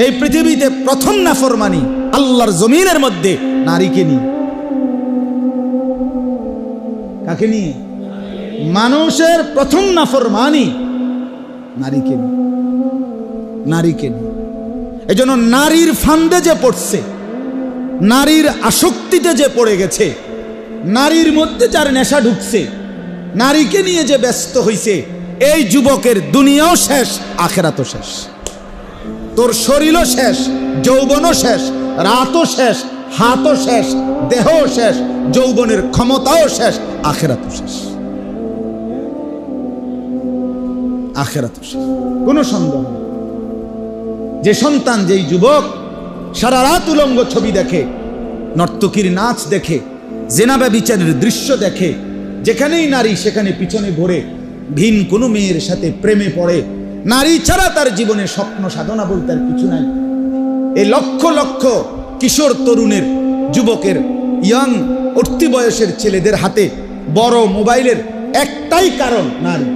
এই পৃথিবীতে প্রথম নাফরমানি আল্লাহর জমিনের মধ্যে নারীকে নিয়ে। কাকে নিয়ে? মানুষের প্রথম নাফরমানি নারীকে নিয়ে, নারীকে নিয়ে। এই জন্য নারীর ফান্দে যে পড়ছে, নারীর আসক্তিতে যে পড়ে গেছে, নারীর মধ্যে যার নেশা ঢুকছে, নারীকে নিয়ে যে ব্যস্ত হইছে, এই যুবকের দুনিয়াও শেষ, আখিরাতও শেষ। তোর শরীরও শেষ, যৌবনও শেষ, রাতও শেষ, হাতও শেষ, দেহও শেষ, যৌবনের ক্ষমতাও শেষ, আখিরাতও শেষ, আখিরাতও শেষ। কোনো সন্দেহ নেই। যে সন্তান, যেই যুবক সারা রাত উলঙ্গ ছবি দেখে, নর্তকীর নাচ দেখে, জেনা ব্যভিচারের দৃশ্য দেখে, যেখানেই নারী সেখানে পিছনে ঘোরে, ভিন কোনো মেয়ের সাথে প্রেমে পড়ে, নারী ছাড়া তার জীবনে স্বপ্ন সাধনা বলতে আর কিছু নাই। এই লক্ষ লক্ষ কিশোর তরুণের, যুবকের, ইয়াং উঠতি বয়সের ছেলেদের হাতে বড় মোবাইলের একটাই কারণ নারী।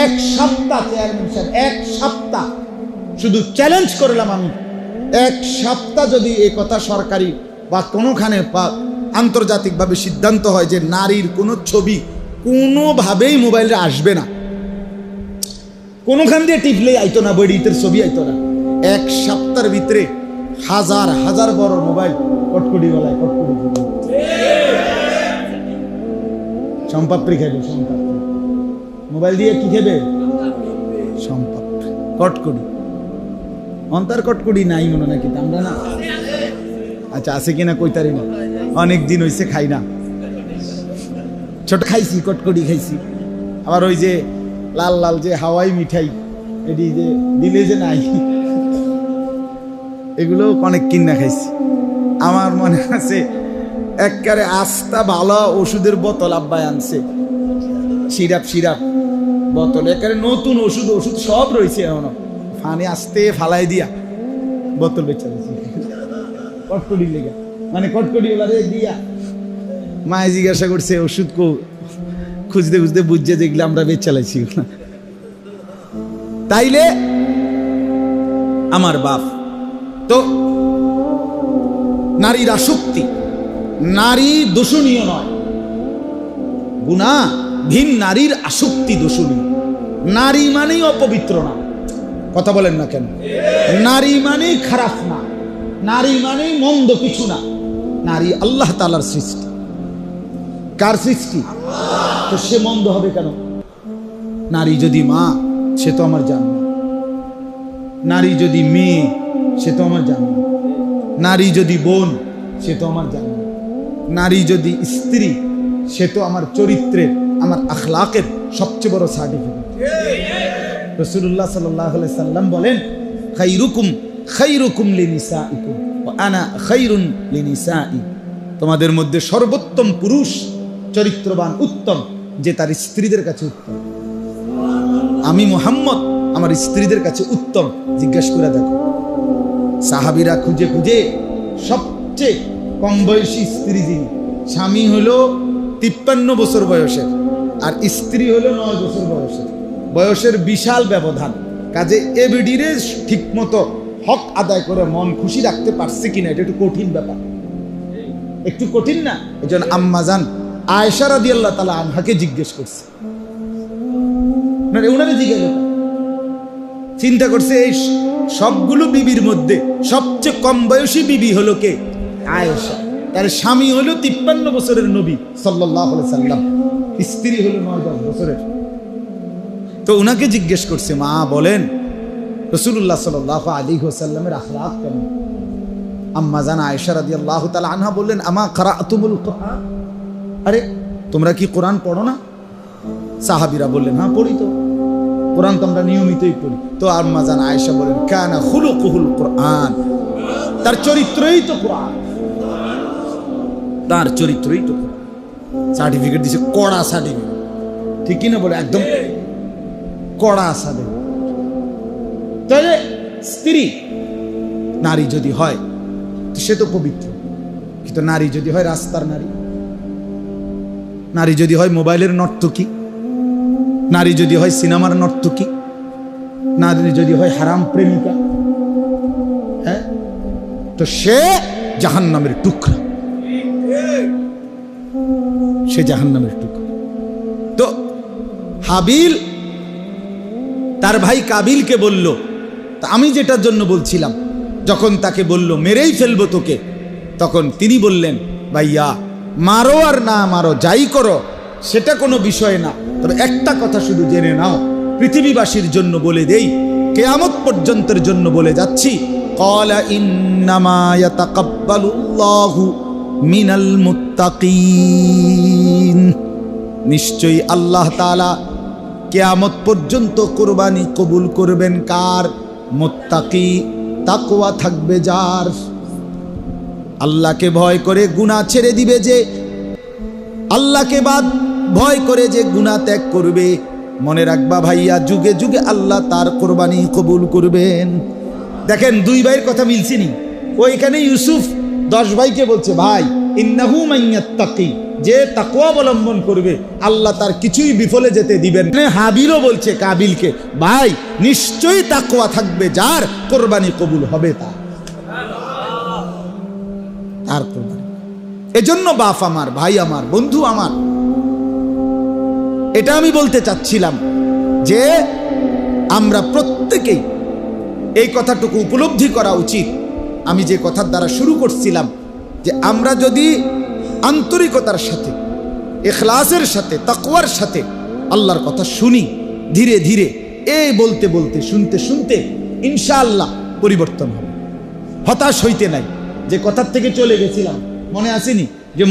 এক সপ্তাহ, চেয়ারম্যান সাহেব, এক সপ্তাহ শুধু চ্যালেঞ্জ করলাম আমি, এক সপ্তাহ যদি এই কথা সরকারি বা কোনোখানে আন্তর্জাতিকভাবে সিদ্ধান্ত হয় যে নারীর কোনো ছবি কোনোভাবেই মোবাইলে আসবে না, কোনোখান দিয়ে টিপলেই আইতো না, বইটির ছবি আইতো না, এক সপ্তাহের ভিতরে হাজার হাজার বড় মোবাইল কটকটি বলায়, কটকটি সম্পাপ্রি খাইবে, সম্পাপ্রি মোবাইল দিয়ে কি খেবে? সম্পাপ্রি, কটকটি। অন্তর কটকটি নাই মনে নাকি আমরা না? আচ্ছা আছে কিনা কইতারি না, অনেক দিন হইছে খাই না। ছোট খাইছি, কটকটি খাইছি, আবার ওই যে লাল লাল যে হাওয়াই মিঠাই এটি যে দিলে যে নাই, এগুলো অনেক কিনা খাইছি। আমার মনে আছে একবারে আস্তা ভালো ওষুধের বোতল আব্বাই আনছে, সিরাপ সিরাপ বোতল, একবারে নতুন ওষুধ, ওষুধ সব রয়েছে এখনো, ফানে আসতে ফালাই দিয়া বোতল বেচা দিয়েছি কটকটি লেগে, মানে কটকটি ওলারে দিয়া। মায়ে জিজ্ঞাসা করছে ওষুধ কো, খুঁজতে খুঁজতে বুঝছে দেখলে আমরা বেচ চালাইছি। তাইলে আমার বাপ তো নারীর আসক্তি, নারী দোষণীয় নয়, গুনাহ, ভিন নারীর আসক্তি দোষণীয়। নারী মানেই অপবিত্র না, কথা বলেন না কেন? নারী মানেই খারাপ না, নারী মানেই মন্দ কিছু না। নারী আল্লাহ তাআলার সৃষ্টি। কার সৃষ্টি? তো সে মন্দ হবে কেন? নারী যদি মা, সে তো আমার জান না। নারী যদি মেয়ে, সে তো আমার জান না। নারী যদি বোন, সে তো আমার জান না। নারী যদি স্ত্রী, সে তো আমার চরিত্রের, আমার আখলাকের সবচেয়ে বড় সার্টিফিকেট। রাসূলুল্লাহ সাল্লাল্লাহু আলাইহি সাল্লাম বলেন, খায়রুকুম খায়রুকুম লিনিসাইকুম ওয়া আনা খায়রুন লিনিসাই। তোমাদের মধ্যে সর্বোত্তম পুরুষ, চরিত্রবান, উত্তম, যে তার স্ত্রীদের কাছে উত্তম। আমি মুহাম্মদ আমার স্ত্রীদের কাছে উত্তম। জিজ্ঞাসা করে দেখো, সাহাবীরা খুঁজে খুঁজে সবচেয়ে কম বয়সী স্ত্রী যিনি, স্বামী হলো 53 বছর বয়সের আর স্ত্রী হলো 9 বছর বয়সের, বয়সের বিশাল ব্যবধান। কাজে এবিডিরে ঠিক মতো হক আদায় করে মন খুশি রাখতে পারছে কিনা, এটা একটু কঠিন ব্যাপার, একটু কঠিন না? এই জন্য আম্মাজান আয়েশা রাদিয়াল্লাহু তাআলা আনহাকে জিজ্ঞেস করছে, ওনারে জিজ্ঞাসা চিন্তা করছে, এই সবগুলো বিবির মধ্যে সবচেয়ে কম বয়সী বিবি হলো কে? আয়েশা। তার স্বামী হলো 53 বছরের নবী সাল্লাল্লাহু আলাইহি সাল্লাম, স্ত্রী হলো 9-10 বছরের। তো ওনাকে জিজ্ঞেস করছে, মা বলেন রাসূলুল্লাহ সাল্লাল্লাহু আলাইহি ওয়াসাল্লামের আখলাক কেমন? আম্মা জান আয়েশা রাদিয়াল্লাহু তাআলা আনহা বললেন, আমা ক্রাআতুমুল কুরআন, আরে তোমরা কি কোরআন পড়ো না? সাহাবীরা বললেন, হ্যাঁ পড়ি তো, কোরআন তো আমরা নিয়মিতই পড়ি। তো আম্মা জান আয়েশা বলেন, কানা খুলুকুহুল কুরআন, তার চরিত্রই তো কোরআন, তার চরিত্রই তো কোরআন। সার্টিফিকেট দিছে, কড়া সার্টিফিকেট, ঠিক কিনা বলে? একদম কড়া সার্টিফিকেট। তাহলে স্ত্রী নারী যদি হয় সে তো পবিত্র, কিন্তু নারী যদি হয় রাস্তার নারী, নারী যদি হয় মোবাইলের নর্তকী, নারী যদি হয় সিনেমার নর্তকী, নারী যদি হয় হারাম প্রেমিকা, হ্যাঁ, তো সে জাহান্নামের টুকরা, সে জাহান্নামের টুকরা। তো হাবিল তার ভাই কাবিলকে বলল, তা আমি যেটার জন্য বলছিলাম, যখন তাকে বলল মেরেই ফেলবো তোকে, তখন তিনি বললেন, ভাইয়া মারো আর না মারো, যাই করো সেটা কোনো বিষয় না, তবে একটা কথা শুধু জেনে নাও, পৃথিবীবাসীর জন্য বলে দেই, কিয়ামত পর্যন্তের জন্য বলে যাচ্ছি, ক্বালা ইন্নামা ইয়াতাকাব্বালুল্লাহু মিনাল মুত্তাকিন, নিশ্চয়ই আল্লাহ তাআলা কিয়ামত পর্যন্ত কুরবানি কবুল করবেন কার? মুত্তাকি, তাকওয়া থাকবে যার, আল্লাহকে ভয় করে গুনাহ ছেড়ে দিবে, যে আল্লাহকে ভয় করে যে গুনাহ ত্যাগ করবে, মনে রাখবা ভাইয়া, যুগে যুগে আল্লাহ তার কোরবানি কবুল করবেন। দেখেন দুই ভাইয়ের কথা মিলছিনি। ওইখানে ইউসুফ 10 ভাইকে বলছে, ভাই ইন্নাহু মাইয়াত্তাকি, যে তাকওয়া অবলম্বন করবে আল্লাহ তার কিছুই বিফলে যেতে দিবেন। হাবিলও বলছে কাবিলকে, ভাই নিশ্চয়ই তাকওয়া থাকবে যার, কোরবানি কবুল হবে তার কোরবানি। এজন্য বাপ আমার, ভাই আমার, বন্ধু আমার, এটা আমি বলতে চাচ্ছিলাম যে আমরা প্রত্যেকেই এই কথাটুকু উপলব্ধি করা উচিত। আমি যে কথার দ্বারা শুরু করছিলাম, যে আমরা যদি আন্তরিকতার সাথে, ইখলাসের সাথে, তাকওয়ার সাথে আল্লাহর কথা শুনি, ধীরে ধীরে এই বলতে বলতে, শুনতে শুনতে ইনশাআল্লাহ পরিবর্তন হবে। হতাশ হইতে নাই। যে কথার থেকে চলে গেছিলাম, মনে আসেনি যে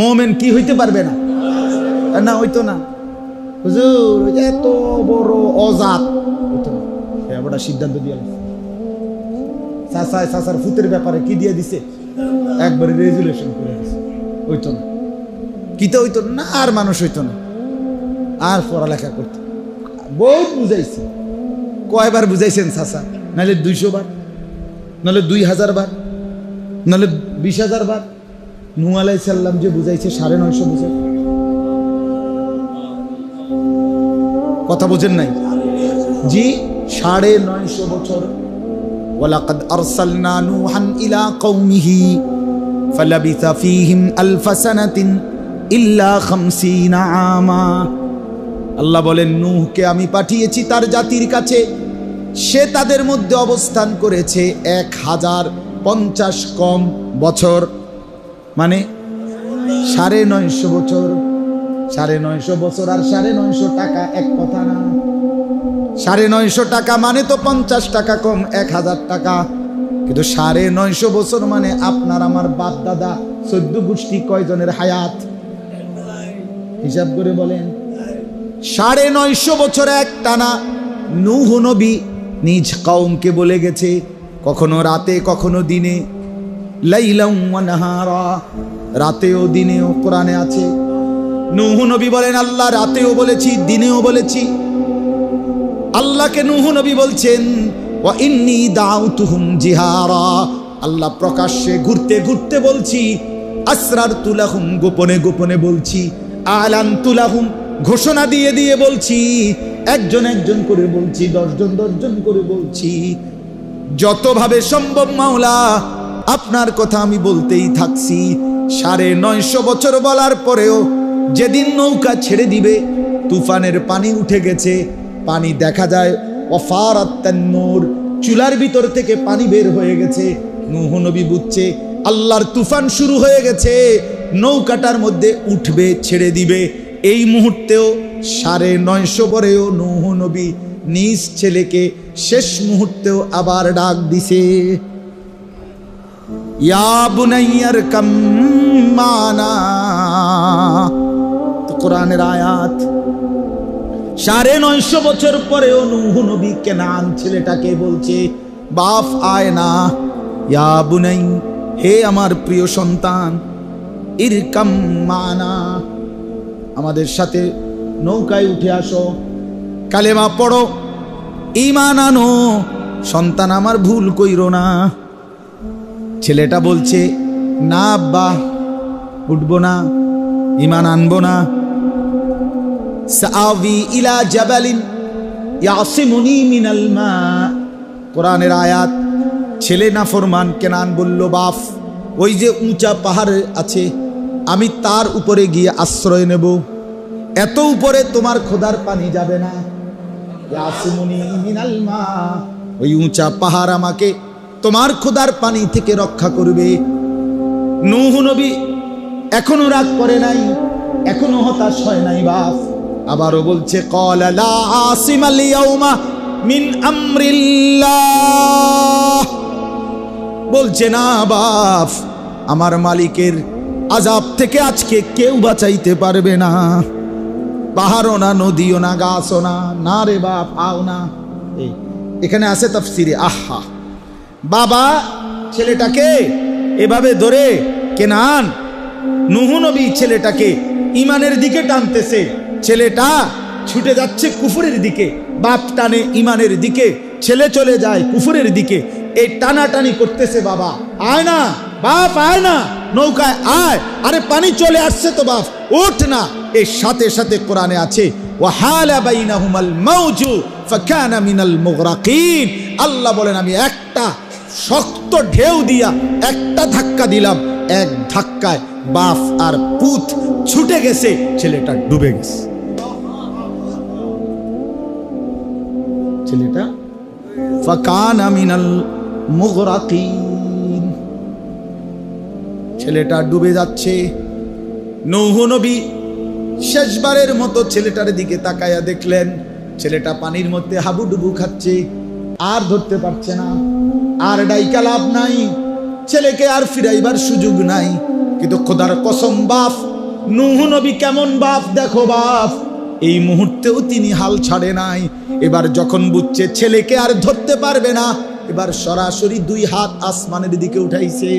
মোমেন কি হইতে পারবে না? না, হইতো না হুজুর, এত বড় অজাত হইতো না। এবারটা সিদ্ধান্ত দিয়ে চাচার ফুতের ব্যাপারে কি দিয়ে দিছে, একবারে রেজুলেশন করে দিছে, হইতো না, কিতে হইতো না, আর মানুষ হইতো না, আর পড়ালেখা করতে। বহুত বুঝাইছে। কয়বার বুঝাইছেন চাচা? নাহলে 200 বার, নাহলে 2000 বার, নাহলে 20,000 বার। নূহ আলাইহিস সালাম যে বুঝাইছে 950 বছর। কথা বোঝেন নাই? জি, 950 বছর। ওয়ালাকাদ আরসালনা নূহান ইলা কওমিহি ফালাবিসা ফীহিম আলফা সানাতিন ইল্লা 50 আমা। আল্লাহ বলেন, নূহকে আমি পাঠিয়েছি তার জাতির কাছে, সে তাদের মধ্যে অবস্থান করেছে 1050 কম বছর, মানে 950 বছর। 950 বছর আর 950 টাকা এক কথা না। 950 টাকা মানে তো 50 টাকা কম, 1000 টাকা। কিন্তু 950 বছর মানে আপনার আমার বাপ দাদা 14 গোষ্ঠী কয়জনের হায়াত? হিসাব করে বলেন। 950 বছর এক টানা নূহ নবী নিজ কওমকে বলে গেছে, কখনো রাতে কখনো দিনে, লাইলাম ওয়া নাহারা, রাতেও দিনেও কোরআনে আছে। নূহ নবী বলেন, আল্লাহ রাতেও বলেছি, দিনেও বলেছি। আল্লাহকে নূহ নবী বলছেন, ওয়া ইন্নী দাউতুহুম জিহারা, আল্লাহ প্রকাশ্যে ঘুরতে ঘুরতে বলছি, আসরারতু লাহুম, গোপনে গোপনে বলছি, আলানতু লাহুম, ঘোষণা দিয়ে দিয়ে বলছি, একজন একজন করে বলছি, 10 জন 10 জন করে বলছি। যতভাবে সম্ভব মাওলা আপনার কথা আমি বলতেই থাকছি। 950 বছর বলার পরেও যেদিন নৌকা ছেড়ে দিবে, তুফানের পানি উঠে গেছে, পানি দেখা যায় ওয়াফারাত তান্নুর, চুলার ভিতর থেকে পানি বের হয়ে গেছে। নূহ নবী বুঝছে আল্লাহর তুফান শুরু হয়ে গেছে, নৌকাটার মধ্যে উঠবে, ছেড়ে দিবে। এই মুহূর্তেও 950 পরেও নূহ নবী নিজ ছেলেকে শেষ মুহূর্তেও আবার ডাক দিছে, ইয়া বুনাইয়ার কাম মানা। কোরআনের আয়াত। 950 বছর পরেও নূহ নবী কেনান ছেলেটাকে বলছে, বাপ আয় না, ইয়া বুনাই, হে আমার প্রিয় সন্তান, ইরকাম মানা, আমাদের সাথে নৌকায় উঠে আসো, কালেমা পড়ো, ঈমান আনো, সন্তান আমার ভুল কইরো না। ছেলেটা বলছে, না আব্বা, উঠবো না, ঈমান আনবো না। সাআবি ইলা জাবালিন, ইয়াসিমুনি মিনাল মা, কোরআনের আয়াত। ছেলে নাফরমান কেনান বলল, বাপ ওই যে উঁচা পাহাড় আছে, আমি তার উপরে গিয়ে আশ্রয় নেব, এত উপরে তোমার খোদার পানি যাবে না। ইয়াসিমুনি মিনাল মা, ওই উঁচা পাহাড় আমাকে তোমার খোদার পানি থেকে রক্ষা করবে। নূহ নবী এখনো রাগ করে নাই, এখনো হতাশ হয় নাই বাপ। আবারও বলছে, ক্বালা লা আসিমাল ইয়াউমা মিন আমরিল্লাহ, বলছে না বাপ, আমার মালিকের আযাব থেকে আজকে কেউ বাঁচাইতে পারবে না। পাহাড়ও না, নদীও না, গাছও না, না রে বাপ, আও না। এখানে আছে তাফসিরে, আহা বাবা ছেলেটাকে এভাবে ধরে কেনান, নূহ নবী ছেলেটাকে ঈমানের দিকে টানতেছে, ছেলেটা ছুটে যাচ্ছে কুফরের দিকে, বাপ টানে ঈমানের দিকে, ছেলে চলে যায় কুফরের দিকে। এই টানাটানি করতেছে, বাবা আয় না, বাপ আয় না, নৌকায় আয়, আরে পানি চলে আসছে তো বাপ, ওঠ না। এর সাথে সাথে কোরআনে আছে, ওয়াহালা বাইনাহুমাল মাউজু ফাকানা মিনাল মুগরাকিন, আল্লাহ বলেন আমি একটা শক্ত ঢেউ দিয়া একটা ধাক্কা দিলাম, এক ধাক্কায় বাপ আর পুত ছুটে গেছে, ছেলেটা ডুবে গেছে। ছেলেটা ফাকানা মিনাল মুগরাকিন, ছেলেটা ডুবে যাচ্ছে। নূহ নবী শেষবারের মতো ছেলেটার দিকে তাকায়া দেখলেন, ছেলেটা পানির মধ্যে হাবুডুবু খাচ্ছে, আর ধরতে পারছে না, আর ডাইকা লাভ নাই, ছেলেকে আর ফিরাইবার সুযোগ নাই। কিন্তু খোদার কসম বাপ, নূহ নবী কেমন বাপ দেখো বাপ, এই মুহূর্তেও তিনি হাল ছাড়ে নাই। এবার যখন বুঝছে ছেলেকে আর ধরতে পারবে না, এবার সরাসরি দুই হাত আসমানের দিকে উঠাইছে।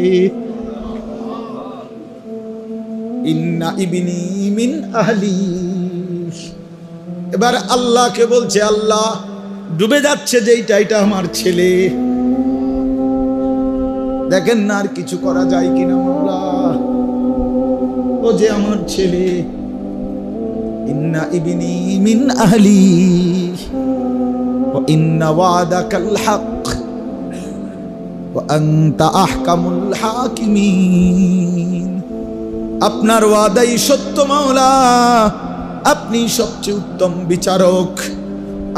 ইন্না ইবনি মিন আহলি, এবার আল্লাহকে বলছে, আল্লাহ ডুবে যাচ্ছে যেইটা, এটা আমার ছেলে, দেখেন না আর কিছু করা যায় কিনা মাওলা, ও যে আমার ছেলে। ইন্না ইবনি মিন আহলি ওয়া ইন্না ওয়াদাকাল হক ওয়া আনতা আহকামুল হাকিমিন, আপনার ওয়াদাই সত্য মাওলা, আপনি সবচেয়ে উত্তম বিচারক,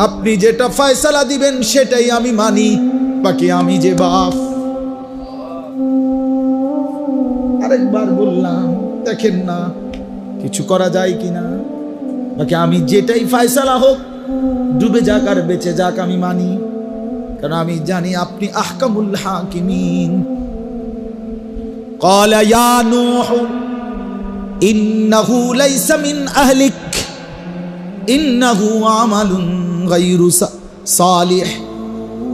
আপনি যেটা ফয়সালা দিবেন সেটাই আমি মানি, বাকি আমি যে বাপ। আরেকবার বললাম, দেখেন না কিছু করা যায় কিনা, বাকি আমি যেটাই ফয়সালা হোক, ডুবে যাক আর বেঁচে যাক আমি মানি, কারণ আমি জানি আপনি আহকামুল হাকিমিন। ক্বালা ইয়া নূহ ইন্নাহু লাইসা মিন আহলিক ইন্নাহু আমালুন গায়রু সালিহ।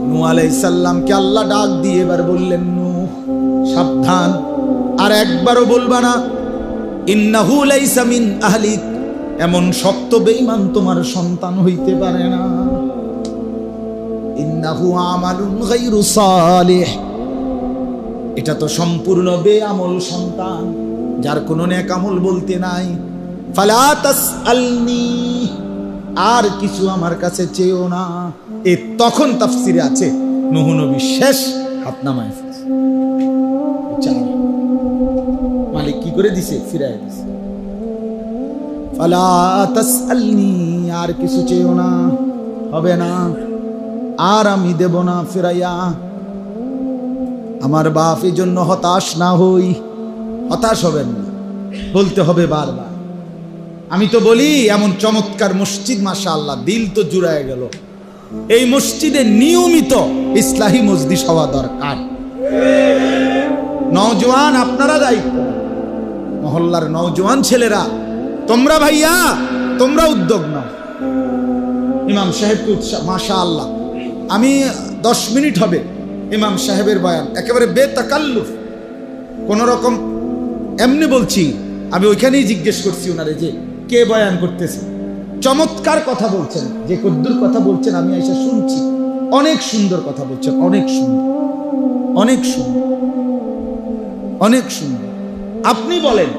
নূহ আলাইহিস সালামকে আল্লাহ ডাক দিয়ে এবার বললেন, নূহ সাবধান, আর একবারও বলবা না ইন্নাহু লাইসা মিন আহলিক, এমন শক্ত বেঈমান তোমার সন্তান হইতে পারে না। ইন্নাহু আমালুন গায়রু সালিহ, এটা তো সম্পূর্ণ বেআমল সন্তান, যার কোনো নেক আমল বলতে নাই। ফালা তাসআলনি, আর কিছু আমার কাছে চেয়েও না। এ তখন তাফসিরে আছে নূহ নবী শেষ হাত নামায় ফেলছে, মালিক কি করে দিছে, ফিরাই দিছে। ফালা তাসআলনি, আর কিছু চেয়েও না, হবে না, আর আমি দেব না ফিরাইয়া। আমার বাপ এই জন্য হতাশ না হই, হতাশ হবেন না, বলতে হবে বারবার। আমি তো বলি এমন চমৎকার মসজিদ, মাশাআল্লাহ, দিল তো জুড়ায় গেল। এই মসজিদে নিয়মিত ইসলাহি মজলিস হওয়া দরকার। নওজোয়ান আপনারা দায়িত্ব, মহল্লার নওজোয়ান ছেলেরা, তোমরা ভাইয়া, তোমরা উদ্যোগ নাও। ইমাম সাহেবকে মাশাআল্লাহ, আমি 10 মিনিট হবে ইমাম সাহেবের বয়ান, একেবারে বেতাকাল্লুফ, কোন রকম এমনি বলছি। আমি ওইখানেই জিজ্ঞেস করছি ওনারে যে কে বয়ান করতেছে, চমৎকার কথা বলছেন, যে কদ্দুর কথা বলছেন আমি এসে শুনছি, অনেক সুন্দর কথা বলছেন, অনেক সুন্দর, অনেক সুন্দর, অনেক সুন্দর। আপনি বলেন,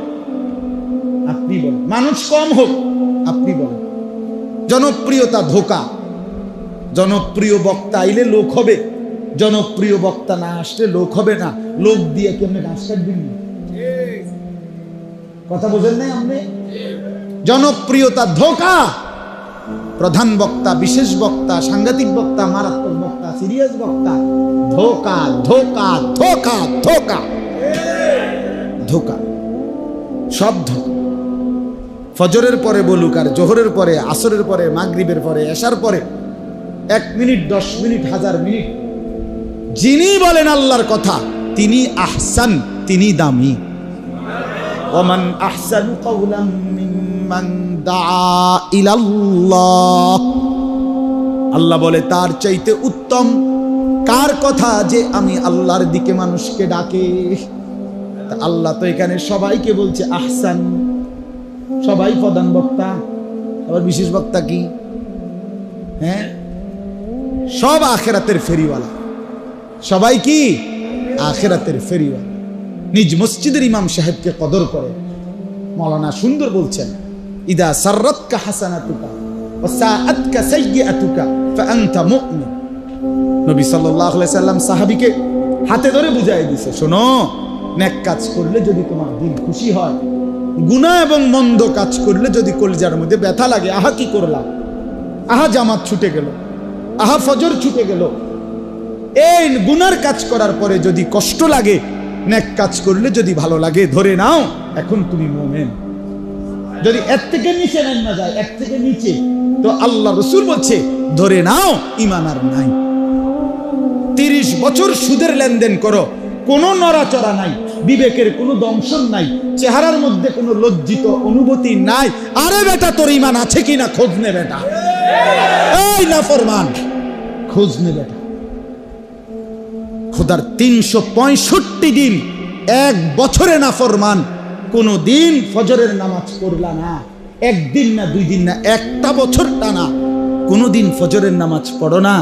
আপনি বলেন, মানুষ কম হোক, আপনি বলেন। জনপ্রিয়তা ধোকা, জনপ্রিয় বক্তা আইলে লোক হবে, জনপ্রিয় বক্তা না আসলে লোক হবে না। লোক দিয়ে কেমনে ঘাস কাটবেন? কথা বোঝেন নাই আপনি? জনপ্রিয়তা ধোঁকা। প্রধান বক্তা, বিশেষ বক্তা, সাংঘাতিক বক্তা, মারাত্মক বক্তা, সিরিয়াস বক্তা, ধোঁকা ধোঁকা ধোঁকা ধোঁকা ধোঁকা, সব ধোঁকা। ফজরের পরে বলুক আর জোহরের পরে, আসরের পরে, মাগরিবের পরে, এশার পরে 1 মিনিট, 10 মিনিট, 1000 মিনিট যিনি বলেন আল্লাহর কথা তিনি আহসান, তিনি দামি। ওমান আহসানু কাওলাম মিম্মান দাআ ইলাল্লাহ, আল্লাহ বলে তার চাইতে উত্তম কার কথা যে আমি আল্লাহর দিকে মানুষকে ডাকে। আল্লাহ তো এখানে সবাইকে বলছে আহসান, সবাই প্রধান বক্তা, আবার বিশেষ বক্তা কি? হ্যাঁ, সব আখিরাতের ফেরিওয়ালা, সবাই কি আখিরাতের ফেরিওয়ালা। নিজ মসজিদের ইমাম সাহেবকে কদর করে। মাওলানা সুন্দর বলছেন, ইদা সাররাতকা হাসানাতুকা ওয়া সাআতকা সাইয়্যাতুকা ফাআনতা মুমিন। নবী সাল্লাল্লাহু আলাইহি সাল্লাম সাহাবীকে হাতে ধরে বুঝাই দিয়েছে, শোনো, নেক কাজ করলে যদি তোমার দিল খুশি হয়, গুনাহ এবং মন্দ কাজ করলে যদি কলিজার মধ্যে ব্যথা লাগে, আহা কি করলাম, আহা জামাত ছুটে গেল, আহা ফজর ছুটে গেল, এই গুনার কাজ করার পরে যদি কষ্ট লাগে, নেক কাজ করলে যদি ভালো লাগে, ধরে নাও এখন তুমি মুমিন। যদি এর থেকে নিচে না যায়, এর থেকে নিচে, তো আল্লাহ রাসূল বলছে ধরে নাও ঈমান আর নাই। 30 বছর সুদের লেনদেন করো, কোনো নড়াচড়া নাই, বিবেকের কোনো দংশন নাই, চেহারার মধ্যে কোনো লজ্জিত অনুভূতি নাই। আরে বেটা, তোর ঈমান আছে কিনা খোঁজ নে বেটা, এই নাফরমান খোঁজ নে বেটা। খোদার 365 দিন, 1 বছরে নাফরমান, কোনো দিন ফজরের নামাজ পড়লা না, 1 দিন না 2 দিন না, 1টা বছর টানা কোনো দিন ফজরের নামাজ পড়ো না,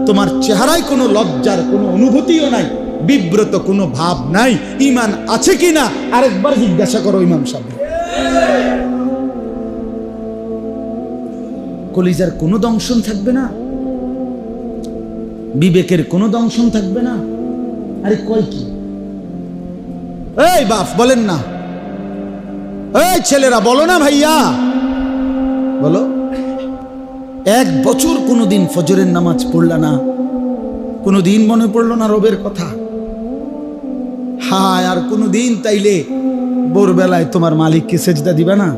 তোমার চেহারায় কোনো লজ্জার কোনো অনুভূতিও নাই, বিব্রত কোনো ভাব নাই, ঈমান আছে কিনা আরেকবার জিজ্ঞাসা করো ইমাম সাহেব। কলিজার কোনো দংশন থাকবে না, বিবেকের কোনো দংশন থাকবে না। আরে কয় কি? এই বাপ বলেন না, এই ছেলেরা বলো না, ভাইয়া বলো, 1 বছর কোনোদিন ফজরের নামাজ পড়লা না, কোনোদিন মনে পড়লো না রবের কথা? হায়, আর কোনোদিন তাইলে ভোরবেলায় তোমার মালিককে সেজদা দিবা না?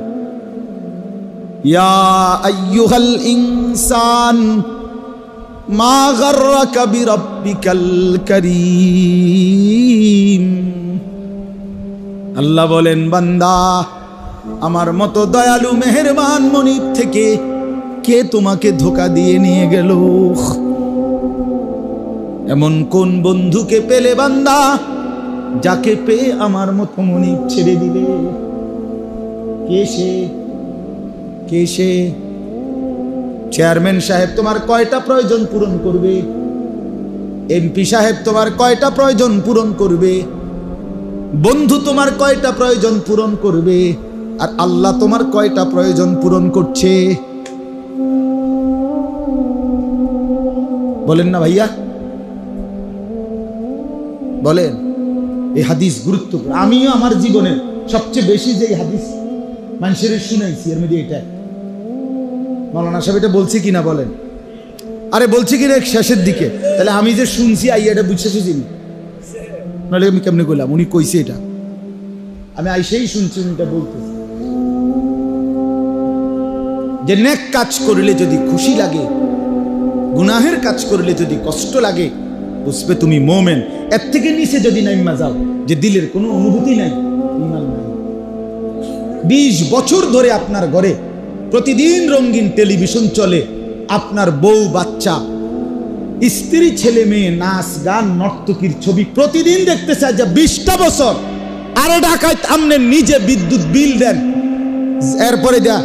ইয়া আইয়ুহাল ইনসান মা গাররাকা বিরাব্বিকাল কারীম। আল্লাহ বলেন, বান্দা, আমার মতো দয়ালু মেহেরবান মনিব থেকে কে তোমাকে ধোঁকা দিয়ে নিয়ে গেল? এমন কোন বন্ধুকে পেলে বান্দা, যাকে পেয়ে আমার মতো মনিব ছেড়ে দিলে? কে সে? কে সে? চেয়ারম্যান সাহেব তোমার কয়টা প্রয়োজন পূরণ করবে? এমপি সাহেব তোমার কয়টা প্রয়োজন পূরণ করবে? বন্ধু তোমার কয়টা প্রয়োজন পূরণ করবে? আর আল্লাহ তোমার কয়টা প্রয়োজন পূরণ করছে? বলেন না ভাইয়া, বলেন। এই হাদিস গুরুত্বপূর্ণ। আমিও আমার জীবনে সবচেয়ে বেশি যে হাদিস মানুষের শুনাইছি, এর মধ্যে এটা। মাওলানা সাহেব এটা বলছি কিনা বলেন? আরে বলছি কিনা শেষের দিকে, তাহলে আমি যে শুনছি আইয়া এটা বুঝছে শুনি, নাহলে আমি কেমনে করলাম? উনি কইছে এটা, আমি আইসেই শুনছি উনি এটা বলতেছি যে নেক কাজ করলে যদি খুশি লাগে, গুনাহের কাজ করলে যদি কষ্ট লাগে, বুঝবে তুমি মোমেন। এর থেকে নিচে যদি নাইমা যাও, যে দিলের কোনো অনুভূতি নাই, ঈমান নাই। 20 বছর ধরে আপনার ঘরে প্রতিদিন রঙিন টেলিভিশন চলে, আপনার বউ বাচ্চা স্ত্রী ছেলে মেয়ে নাচ গান নর্তকীর ছবি প্রতিদিন দেখতে চায়, যে 20টা বছর। আরে ঢাকায় আমনে নিজে বিদ্যুৎ বিল দেন, এরপরে দেয়া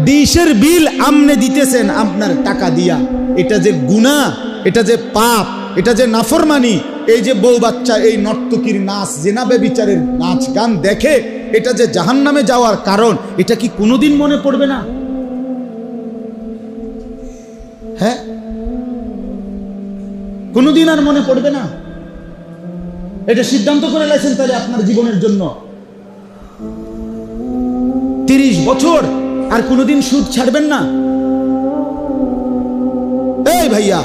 ডিশের বিল আমনে দিতেছেন আপনার টাকা দিয়া। এটা যে গুনাহ, এটা যে পাপ, এটা যে নাফরমানি। এই যে বউ বাচ্চা এই নর্তকীর নাচ, জেনা ব্যভিচারের নাচ গান দেখে, এটা যে জাহান্নামে যাওয়ার কারণ, এটা কি কোনোদিন মনে পড়বে না? হ্যাঁ, কোনোদিন আর মনে পড়বে না? এটা সিদ্ধান্ত করে লাইছেন তাহলে আপনার জীবনের জন্য 30 বছর আর কোনোদিন সুদ ছাড়বেন না? এই ভাইয়া,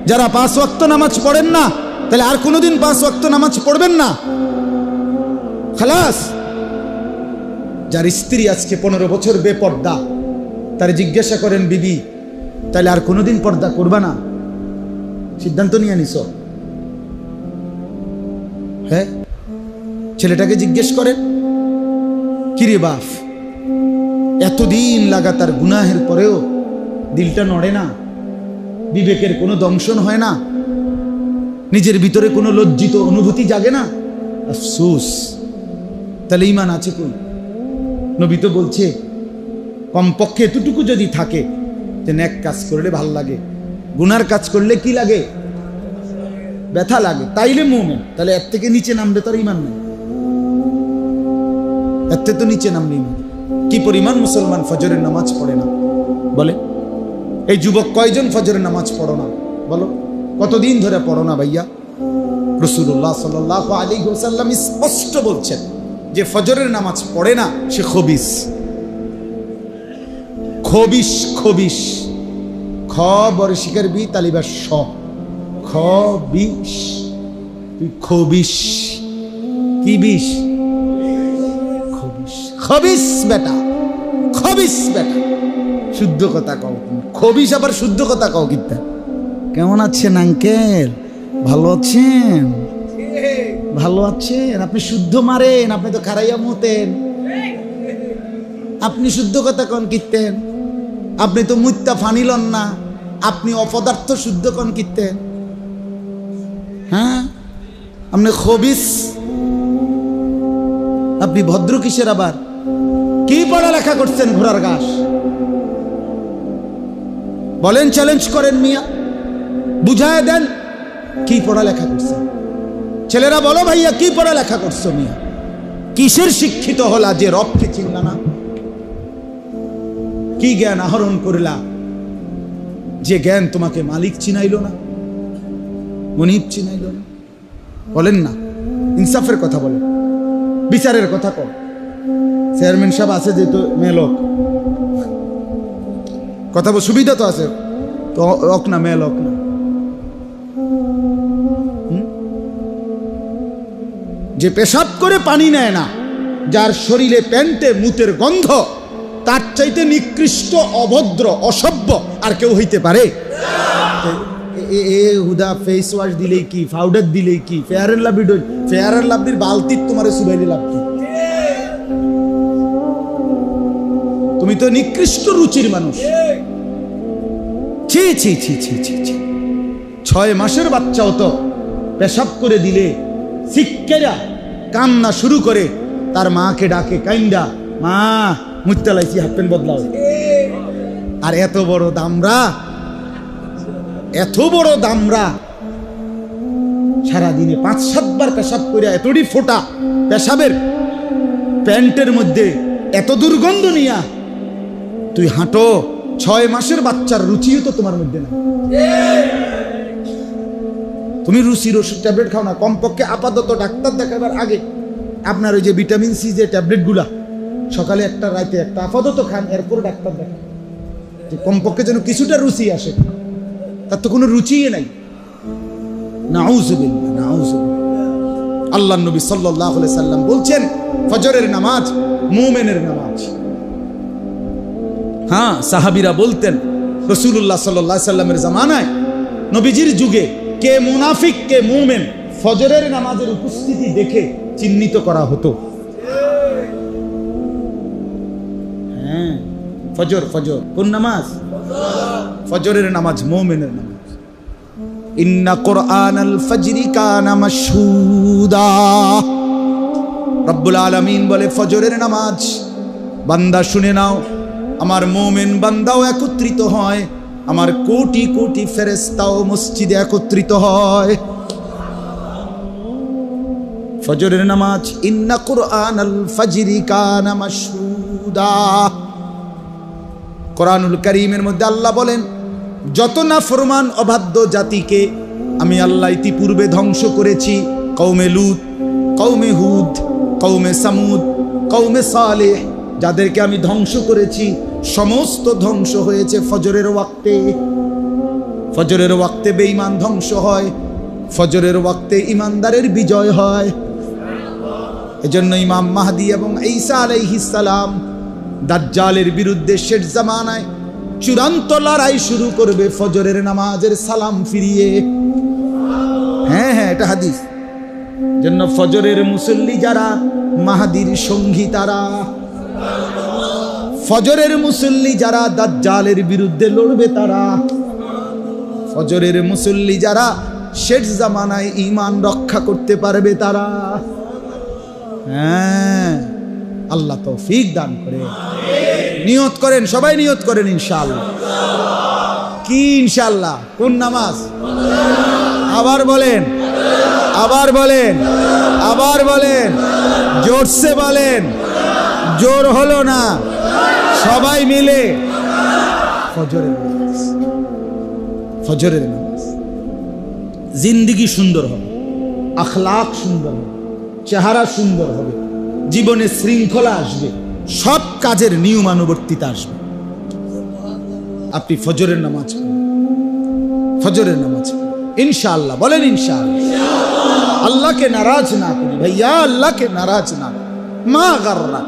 যারা 5 ওয়াক্ত নামাজ পড়েন না, তাহলে আর কোনোদিন 5 ওয়াক্ত নামাজ পড়বেন না। খালাস। যার স্ত্রী আজকে 15 বছর বেপর্দা, তার জিজ্ঞাসা করেন, বিবি তাহলে আর কোনোদিন পর্দা করবা না? সিদ্ধান্ত নিয়ে নিছ? হ্যাঁ, ছেলেটাকে জিজ্ঞেস করেন, কিরে বাপ, এতদিন লাগাতার গুনাহের পরেও দিলটা নড়ে না? বিবেকের কোনো দংশন হয় না? নিজের ভিতরে কোনো লজ্জিত অনুভূতি জাগে না? আফসোস। তাহলে ঈমান আছে কই? নবী তো বলছে কমপক্ষে এতটুকু যদি থাকে যে নেক কাজ করলে ভাল লাগে, গুনার কাজ করলে কি লাগে? ব্যথা লাগে, তাইলে মুমিন। তাহলে এর থেকে নিচে নামলে তার ঈমান নেই, এর থেকে তো নিচে নামলে ঈমান। কি পরিমাণ মুসলমান ফজরের নামাজ পড়ে না বলে? এই যুবক কয়জন ফজরের নামাজ পড়ো না বলো? কতদিন ধরে পড়ো না ভাইয়া? রাসূলুল্লাহ সাল্লাল্লাহু আলাইহি ওয়াসাল্লাম স্পষ্ট বলছেন যে ফজরের নামাজ পড়ে না সে খবিস। খবিস, খবিস, খ বর্ষিকার বি তালিবার স, খবিস। তুই খবিস। কি বিষ? খবিস। খবিস বেটা, খবিস বেটা। শুদ্ধ কথা কও। খবিস আবার শুদ্ধ কথা কও কিতা? কেমন আছেন আঙ্কেল? ভালো আছেন? ভালো আছেন? আপনি শুদ্ধ মারেন, আপনি তো খারাইয়া মতেন। আপনি শুদ্ধ কথা কন কিতেন? আপনি তো মুত্তা ফানিলন না, আপনি অপদার্থ শুদ্ধ কন কিতেন? হ্যাঁ, আপনি খবিস। আপনি ভদ্র কিসের আবার? কি পড়ালেখা করছেন ঘোড়ার ঘাস? বলেন, চ্যালেঞ্জ করেন মিয়া, বুঝায় দেন কি পড়ালেখা করছেন। ছেলেরা বলো ভাইয়া, কি পড়ালেখা করছো মিয়া? কিসের শিক্ষিত হলা যে রবকে চিনলা না? কি জ্ঞান আহরণ করলা যে জ্ঞান তোমাকে মালিক চিনাইল না, মনিব চিনাইল না? বলেন না, ইনসাফের কথা বলেন, বিচারের কথা কর। চেয়ারম্যান সাহেব আছে যেহেতু মেয়ে লোক, কথা বল, সুবিধা তো আছে তো, অক না মেয়ে লোক না। যে পেশাব করে পানি নেয় না, যার শরীরে প্যান্টে মুতের গন্ধ, তার চাইতে নিকৃষ্ট, অভদ্র, অসভ্য আর কেউ হইতে পারে? হুদা ফেস ওয়াশ দিলেই কি, পাউডার দিলেই কি, fair and lovely, fair and লাভলির বালতির তোমার সুবাইলে লাভ কি? তুমি তো নিকৃষ্ট রুচির মানুষ। ছি ছি ছি ছি ছি ছি। 6 মাসের বাচ্চাও তো পেশাব করে দিলে শিক্ষেরা কান্না শুরু করে, তার মাকে ডাকে কাইন্দা, মা মুত্তা লাইছি, হাফ প্যান্ট বদলাও। আর এত বড় দামরা, এত বড় দামরা সারাদিনে 5-7 বার পেশাব করে এতটি ফোটা পেশাবের প্যান্টের মধ্যে এত দুর্গন্ধ নিয়া তুই হাঁটো। 6 মাসের বাচ্চার রুচিও তো তোমার মধ্যে না। তুমি রুচির ওষুধ ট্যাবলেট খাও না, কমপক্ষে আপাতত ডাক্তার দেখাবার আগে আপনার ওই যে ভিটামিন সি যে ট্যাবলেটগুলা সকালে একটা রাতে একটা আপাতত খান, এরপর ডাক্তার দেখান, যে কমপক্ষে যেন কিছুটা রুচি আসে। তার তো কোনো রুচিই নাই। নাউযুবিল্লাহ, নাউযুবিল্লাহ। আল্লাহর নবী সাল্লাল্লাহু আলাইহি সাল্লাম বলছেন ফজরের নামাজ মুমিনের নামাজ। হ্যাঁ, সাহাবীরা বলতেন রাসূলুল্লাহ সাল্লাল্লাহু আলাইহি সাল্লামের জামানায়, নবীজির যুগে কে মুনাফিক কে মুমিন ফজরের নামাজের উপস্থিতি দেখে চিহ্নিত করা হতো। হ্যাঁ, ফজর, ফজর কোন নামাজ? ফজরের নামাজ মুমিনের নামাজ। ইন্না কুরআনাল ফাজরি কানা মাশহুদা। রব্বুল আলামিন বলে ফজরের নামাজ বান্দা শুনে নাও, আমার মুমিন বান্দাও একত্রিত হয়, আমার কোটি কোটি ফেরেশতাও মসজিদে একত্রিত হয়। ফজরের নামাজ, ইন্না কুরআনাল ফাজরি কানা মাশহুদা। কোরআনুল কারীমের মধ্যে আল্লাহ বলেন, যত নাফরমান অবাধ্য জাতিকে আমি আল্লাহ ইতিপূর্বে ধ্বংস করেছি কওমে লূত, কওমে হুদ, কওমে সামুদ, কওমে সালেহ, যাদেরকে আমি ধ্বংস করেছি সমস্ত ধ্বংস হয়েছে ফজরের ওয়াক্তে। ফজরের ওয়াক্তে বেঈমান ধ্বংস হয়, ফজরের ওয়াক্তে ইমানদারের বিজয় হয়। এজন্য ইমাম মাহদী এবং ঈসা আলাইহিস সালাম দাজ্জালের বিরুদ্ধে শেষ জামানায় চূড়ান্ত লড়াই শুরু করবে ফজরের নামাজের সালাম ফিরিয়ে। হ্যাঁ হ্যাঁ, এটা হাদিস। জন্য ফজরের মুসল্লি যারা মাহদীর সঙ্গী তারা, ফজরের মুসল্লি যারা দাজ্জালের বিরুদ্ধে লড়বে তারা, ফজরের মুসল্লি যারা শেষ জামানায় ঈমান রক্ষা করতে পারবে তারা। হ্যাঁ, আল্লাহ তৌফিক দান করে। নিয়ত করেন, সবাই নিয়ত করেন ইনশাআল্লাহ। কি ইনশাআল্লাহ? কোন নামাজ? আবার বলেন, আবার বলেন, আবার বলেন, জোরসে বলেন, জোর হলো না। সবাই মিলে ফজরের নামাজ, ফজরের নামাজ। জিন্দেগি সুন্দর হবে, আখলাক সুন্দর হবে, চেহারা সুন্দর হবে, জীবনে শৃঙ্খলা আসবে, সব কাজের নিয়মানুবর্তিতা আসবে। আপনি ফজরের নামাজ পড়ুন, ফজরের নামাজ পড়ুন ইনশাআল্লাহ। বলেন ইনশাআল্লাহ। আল্লাহকে নারাজ না করি ভাইয়া, আল্লাহকে নারাজ না। মা গাররা